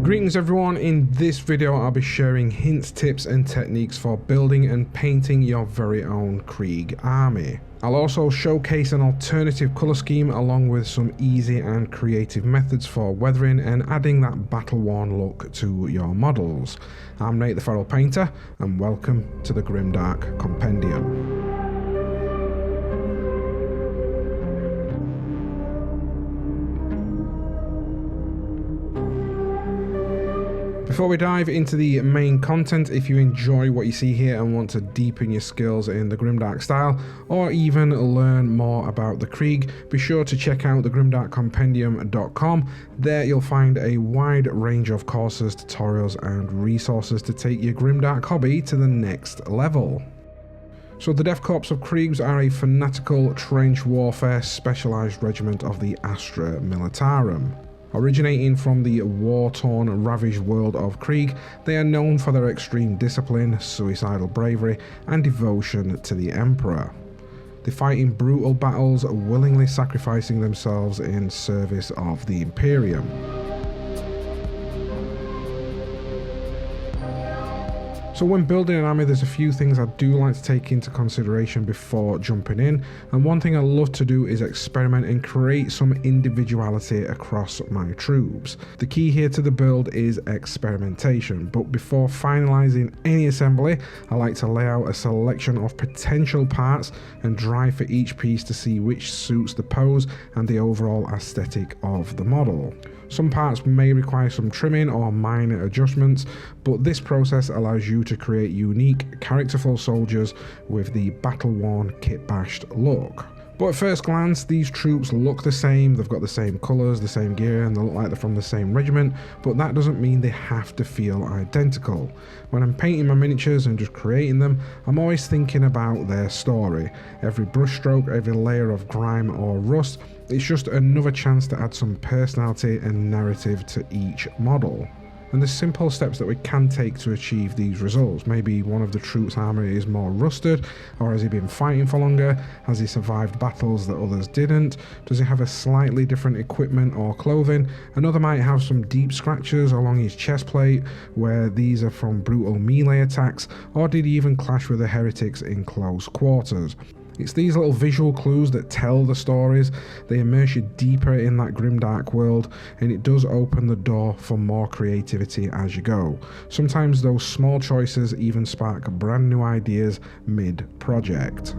Greetings everyone, in this video I'll be sharing hints, tips and techniques for building and painting your very own Krieg army. I'll also showcase an alternative colour scheme along with some easy and creative methods for weathering and adding that battle-worn look to your models. I'm Nate the Feral Painter and welcome to the Grimdark Compendium. Before we dive into the main content, if you enjoy what you see here and want to deepen your skills in the Grimdark style, or even learn more about the Krieg, be sure to check out the grimdarkcompendium.com. There you'll find a wide range of courses, tutorials and resources to take your Grimdark hobby to the next level. So the Death Korps of Krieg are a fanatical trench warfare specialised regiment of the Astra Militarum. Originating from the war-torn, ravaged world of Krieg, they are known for their extreme discipline, suicidal bravery, and devotion to the Emperor. They fight in brutal battles, willingly sacrificing themselves in service of the Imperium. So when building an army, there's a few things I do like to take into consideration before jumping in, and one thing I love to do is experiment and create some individuality across my troops. The key here to the build is experimentation, but before finalising any assembly, I like to lay out a selection of potential parts and drive for each piece to see which suits the pose and the overall aesthetic of the model. Some parts may require some trimming or minor adjustments, but this process allows you to create unique, characterful soldiers with the battle-worn, kit-bashed look. But at first glance, these troops look the same, they've got the same colours, the same gear, and they look like they're from the same regiment, but that doesn't mean they have to feel identical. When I'm painting my miniatures and just creating them, I'm always thinking about their story. Every brushstroke, every layer of grime or rust, it's just another chance to add some personality and narrative to each model. And there's simple steps that we can take to achieve these results. Maybe one of the troops' armour is more rusted, or has he been fighting for longer? Has he survived battles that others didn't? Does he have a slightly different equipment or clothing? Another might have some deep scratches along his chest plate, where these are from brutal melee attacks, or did he even clash with the heretics in close quarters? It's these little visual clues that tell the stories, they immerse you deeper in that grimdark world, and it does open the door for more creativity as you go. Sometimes those small choices even spark brand new ideas mid-project.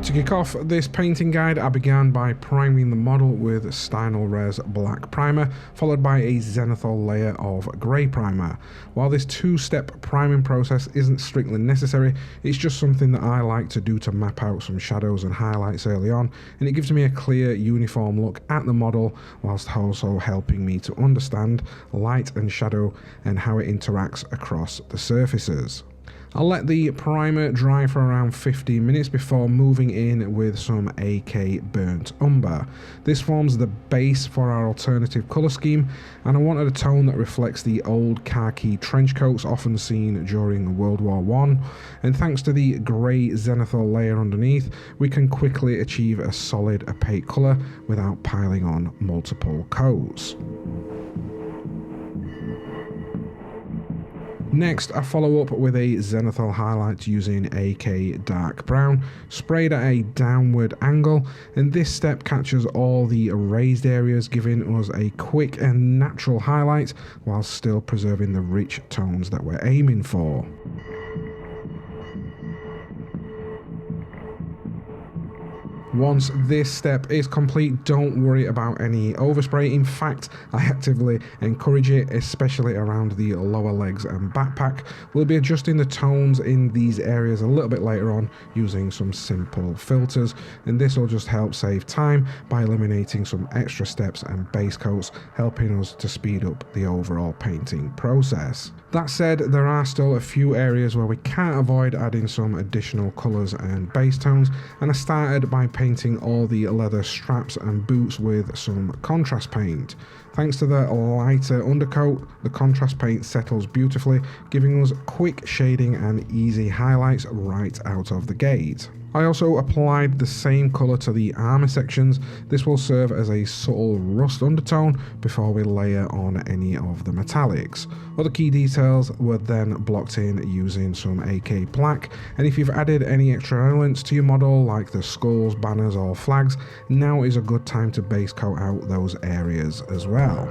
To kick off this painting guide, I began by priming the model with Stynel Res Black Primer, followed by a Zenithal layer of Grey Primer. While this two-step priming process isn't strictly necessary, it's just something that I like to do to map out some shadows and highlights early on, and it gives me a clear, uniform look at the model, whilst also helping me to understand light and shadow and how it interacts across the surfaces. I'll let the primer dry for around 15 minutes before moving in with some AK Burnt Umber. This forms the base for our alternative colour scheme, and I wanted a tone that reflects the old khaki trench coats often seen during World War I, and thanks to the grey Zenithal layer underneath, we can quickly achieve a solid opaque colour without piling on multiple coats. Next, I follow up with a Zenithal Highlight using AK Dark Brown, sprayed at a downward angle, and this step captures all the raised areas, giving us a quick and natural highlight while still preserving the rich tones that we're aiming for. Once this step is complete, don't worry about any overspray. In fact, I actively encourage it, especially around the lower legs and backpack. We'll be adjusting the tones in these areas a little bit later on using some simple filters, and this will just help save time by eliminating some extra steps and base coats, helping us to speed up the overall painting process. That said, there are still a few areas where we can't avoid adding some additional colours and base tones, and I started by painting all the leather straps and boots with some contrast paint. Thanks to the lighter undercoat, the contrast paint settles beautifully, giving us quick shading and easy highlights right out of the gate. I also applied the same colour to the armour sections. This will serve as a subtle rust undertone before we layer on any of the metallics. Other key details were then blocked in using some AK plaque, and if you've added any extra elements to your model like the skulls, banners or flags, now is a good time to base coat out those areas as well.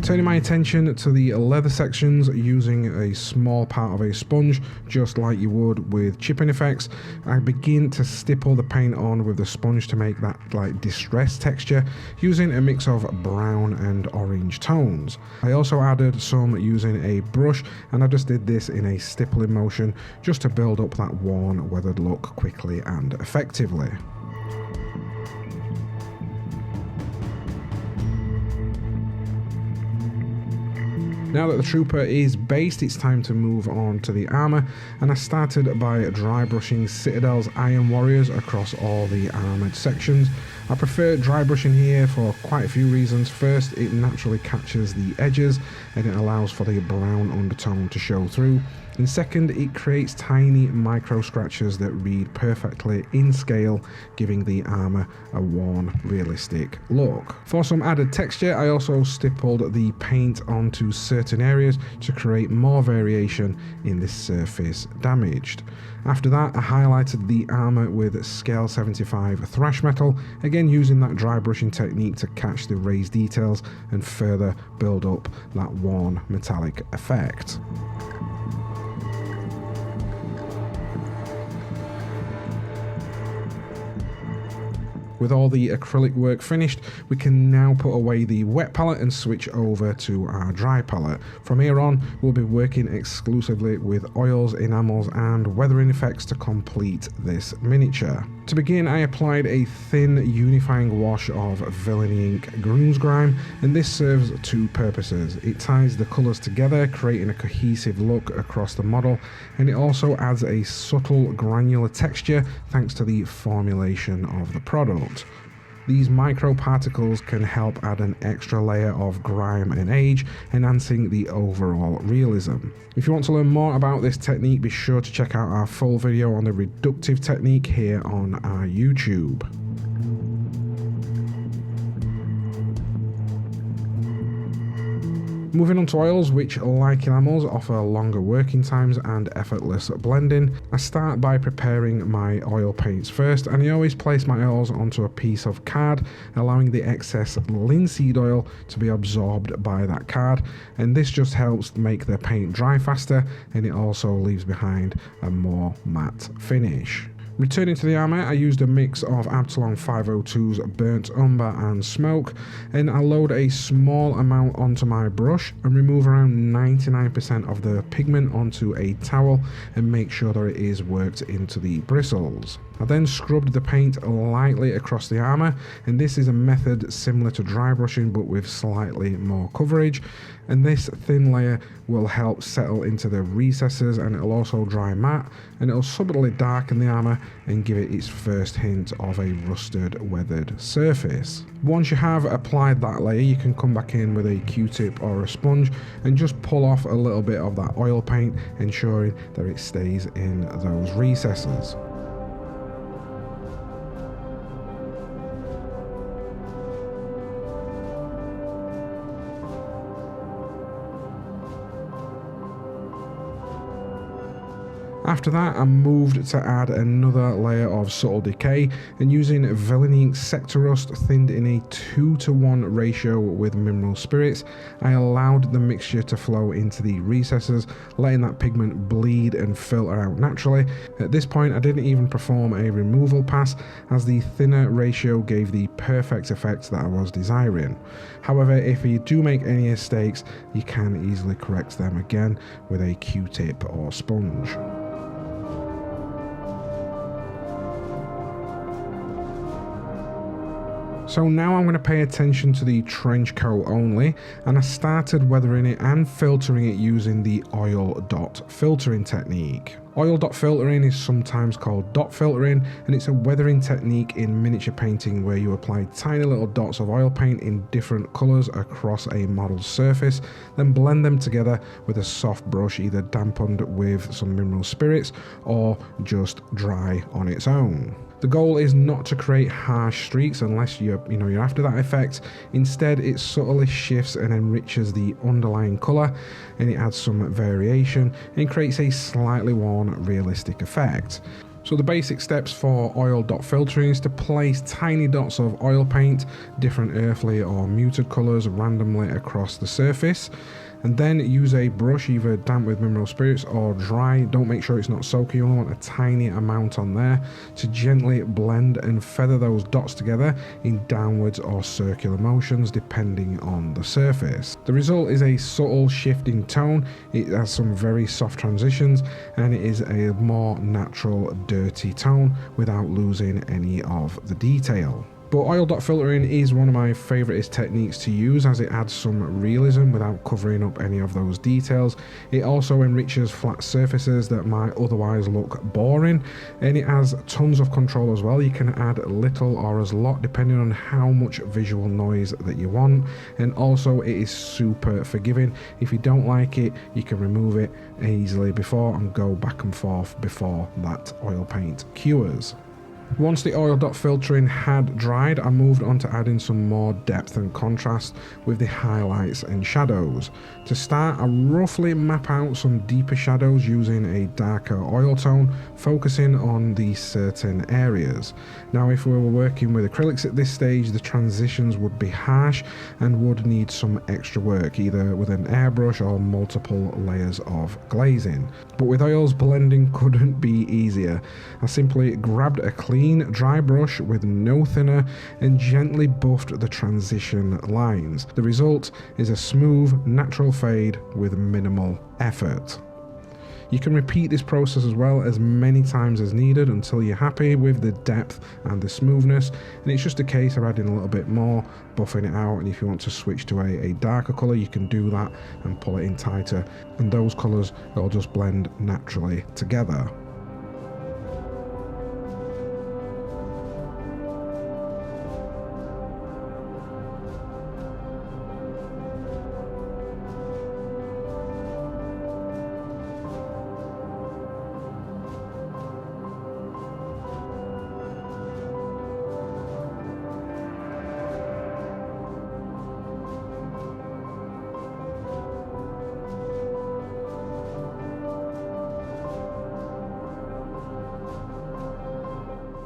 Turning my attention to the leather sections using a small part of a sponge, just like you would with chipping effects, I begin to stipple the paint on with the sponge to make that like distressed texture using a mix of brown and orange tones. I also added some using a brush, and I just did this in a stippling motion just to build up that worn, weathered look quickly and effectively. Now that the trooper is based, it's time to move on to the armour, and I started by dry brushing Citadel's Iron Warriors across all the armoured sections. I prefer dry brushing here for quite a few reasons. First, it naturally captures the edges and it allows for the brown undertone to show through. And second, it creates tiny micro scratches that read perfectly in scale, giving the armour a worn, realistic look. For some added texture, I also stippled the paint onto certain areas to create more variation in this surface damaged. After that, I highlighted the armour with Scale 75 thrash metal, again using that dry brushing technique to catch the raised details and further build up that worn metallic effect. With all the acrylic work finished, we can now put away the wet palette and switch over to our dry palette. From here on, we'll be working exclusively with oils, enamels and weathering effects to complete this miniature. To begin, I applied a thin unifying wash of Villainy ink Groom's Grime, and this serves two purposes. It ties the colours together, creating a cohesive look across the model, and it also adds a subtle granular texture thanks to the formulation of the product. These microparticles can help add an extra layer of grime and age, enhancing the overall realism. If you want to learn more about this technique, be sure to check out our full video on the reductive technique here on our YouTube. Moving on to oils, which like enamels offer longer working times and effortless blending. I start by preparing my oil paints first, and I always place my oils onto a piece of card, allowing the excess linseed oil to be absorbed by that card, and this just helps make the paint dry faster, and it also leaves behind a more matte finish. Returning to the armour, I used a mix of Absalom 502's Burnt Umber and Smoke, and I load a small amount onto my brush and remove around 99% of the pigment onto a towel and make sure that it is worked into the bristles. I then scrubbed the paint lightly across the armour, and this is a method similar to dry brushing but with slightly more coverage, and this thin layer will help settle into the recesses, and it'll also dry matte, and it'll subtly darken the armour and give it its first hint of a rusted, weathered surface. Once you have applied that layer, you can come back in with a Q-tip or a sponge and just pull off a little bit of that oil paint, ensuring that it stays in those recesses. After that, I moved to add another layer of subtle decay, and using Villainy Sector Rust thinned in a 2:1 ratio with mineral spirits, I allowed the mixture to flow into the recesses, letting that pigment bleed and filter out naturally. At this point, I didn't even perform a removal pass, as the thinner ratio gave the perfect effect that I was desiring. However, if you do make any mistakes, you can easily correct them again with a Q-tip or sponge. So now I'm going to pay attention to the trench coat only, and I started weathering it and filtering it using the oil dot filtering technique. Oil dot filtering is sometimes called dot filtering, and it's a weathering technique in miniature painting where you apply tiny little dots of oil paint in different colours across a model's surface, then blend them together with a soft brush either dampened with some mineral spirits or just dry on its own. The goal is not to create harsh streaks unless you're after that effect. Instead, it subtly shifts and enriches the underlying colour, and it adds some variation and creates a slightly worn, realistic effect. So the basic steps for oil dot filtering is to place tiny dots of oil paint, different earthly or muted colours randomly across the surface, and then use a brush either damp with mineral spirits or dry. Don't make sure it's not soaking, you only want a tiny amount on there to gently blend and feather those dots together in downwards or circular motions depending on the surface. The result is a subtle shift in tone, it has some very soft transitions, and it is a more natural dirty tone without losing any of the detail. But oil dot filtering is one of my favourite techniques to use as it adds some realism without covering up any of those details. It also enriches flat surfaces that might otherwise look boring, and it has tons of control as well. You can add little or as lot depending on how much visual noise that you want, and also it is super forgiving. If you don't like it, you can remove it easily before and go back and forth before that oil paint cures. Once the oil dot filtering had dried, I moved on to adding some more depth and contrast with the highlights and shadows. To start, I roughly map out some deeper shadows using a darker oil tone, focusing on these certain areas. Now, if we were working with acrylics at this stage, the transitions would be harsh and would need some extra work, either with an airbrush or multiple layers of glazing. But with oils, blending couldn't be easier. I simply grabbed a clean dry brush with no thinner and gently buffed the transition lines. The result is a smooth, natural fade with minimal effort. You can repeat this process as well as many times as needed until you're happy with the depth and the smoothness, and it's just a case of adding a little bit more, buffing it out, and if you want to switch to a darker colour you can do that and pull it in tighter, and those colours will just blend naturally together.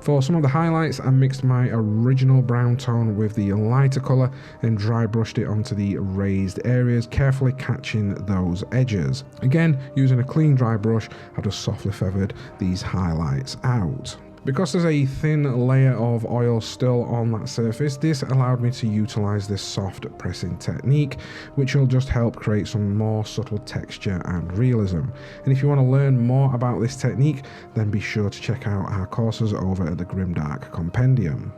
For some of the highlights, I mixed my original brown tone with the lighter colour and dry brushed it onto the raised areas, carefully catching those edges. Again, using a clean dry brush, I just softly feathered these highlights out. Because there's a thin layer of oil still on that surface, this allowed me to utilise this soft pressing technique, which will just help create some more subtle texture and realism. And if you want to learn more about this technique, then be sure to check out our courses over at the Grimdark Compendium.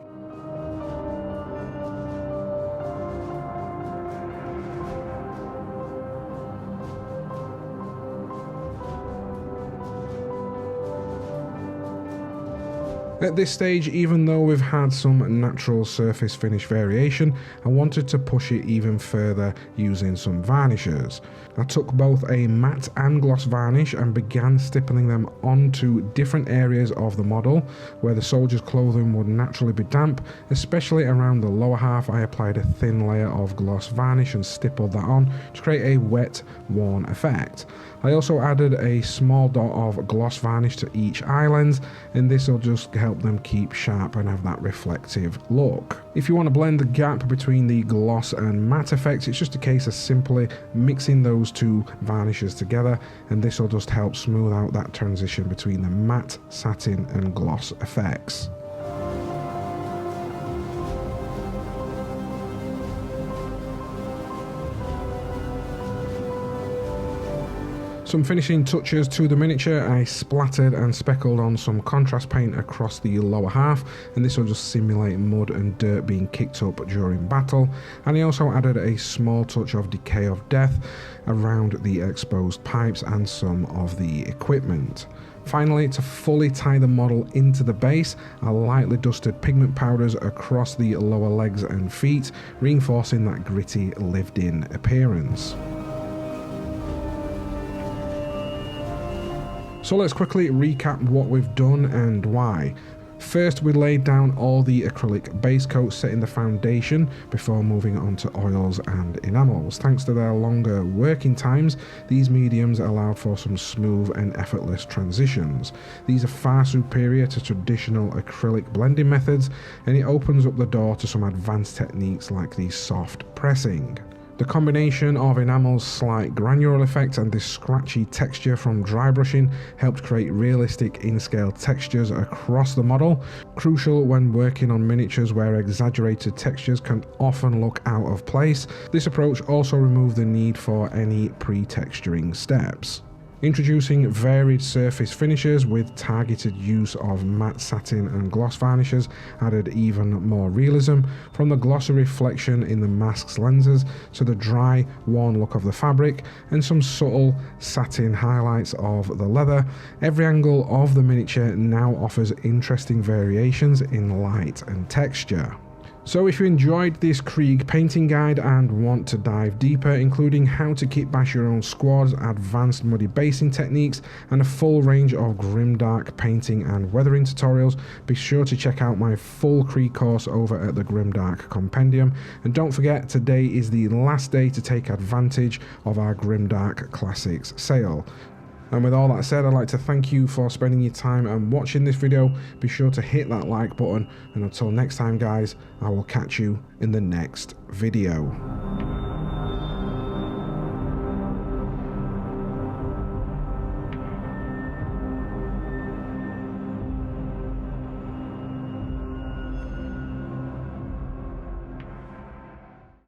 At this stage, even though we've had some natural surface finish variation, I wanted to push it even further using some varnishes. I took both a matte and gloss varnish and began stippling them onto different areas of the model where the soldier's clothing would naturally be damp, especially around the lower half. I applied a thin layer of gloss varnish and stippled that on to create a wet, worn effect. I also added a small dot of gloss varnish to each eye lens, and this will just help them keep sharp and have that reflective look. If you want to blend the gap between the gloss and matte effects, it's just a case of simply mixing those two varnishes together, and this will just help smooth out that transition between the matte, satin and gloss effects. Some finishing touches to the miniature. I splattered and speckled on some contrast paint across the lower half, and this will just simulate mud and dirt being kicked up during battle. And I also added a small touch of Decay of Death around the exposed pipes and some of the equipment. Finally, to fully tie the model into the base, I lightly dusted pigment powders across the lower legs and feet, reinforcing that gritty, lived-in appearance. So let's quickly recap what we've done and why. First, we laid down all the acrylic base coat, setting the foundation before moving on to oils and enamels. Thanks to their longer working times, these mediums allowed for some smooth and effortless transitions. These are far superior to traditional acrylic blending methods, and it opens up the door to some advanced techniques like the soft pressing. The combination of Enamel's slight granular effect and this scratchy texture from dry brushing helped create realistic in-scale textures across the model, crucial when working on miniatures where exaggerated textures can often look out of place. This approach also removed the need for any pre-texturing steps. Introducing varied surface finishes with targeted use of matte satin and gloss varnishes added even more realism, from the glossy reflection in the mask's lenses to the dry, worn look of the fabric and some subtle satin highlights of the leather. Every angle of the miniature now offers interesting variations in light and texture. So if you enjoyed this Krieg painting guide and want to dive deeper, including how to kitbash your own squads, advanced muddy basing techniques, and a full range of Grimdark painting and weathering tutorials, be sure to check out my full Krieg course over at the Grimdark Compendium. And don't forget, today is the last day to take advantage of our Grimdark Classics sale. And with all that said, I'd like to thank you for spending your time and watching this video. Be sure to hit that like button, and until next time guys, I will catch you in the next video.